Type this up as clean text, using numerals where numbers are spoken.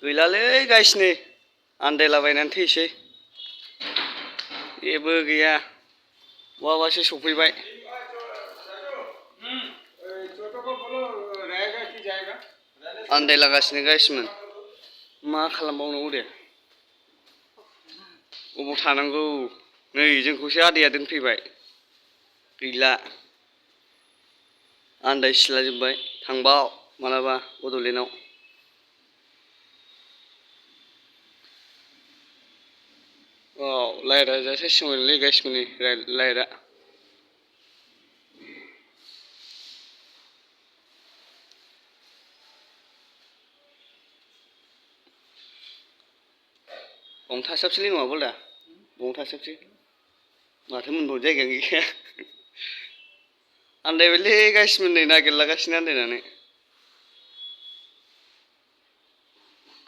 गैलालै गायसिनि आन्दायलाबायनानै थैसै जेबो गैया बहाबासो सफैबाय आन्दायलागासिनो गायसिमोन मा खालामबावनांगौ दे अबाव थानांगौ नै जोंखौसो आदैया दोनफैबाय गैला आन्दायसिला जोब्बाय थांबाव मालाबा बड'लेण्डआव औ लाइटआ जाथासिगोनलै गायसिमोननि लाइटआ बावनो थासाबसैलै नङाबा दा बावनो थासाबसै माथो मोनबावनो जायगायानो गैखाया आन्दायबायलै गायसिमोन नै नागिरलागासिनो आन्दायनानै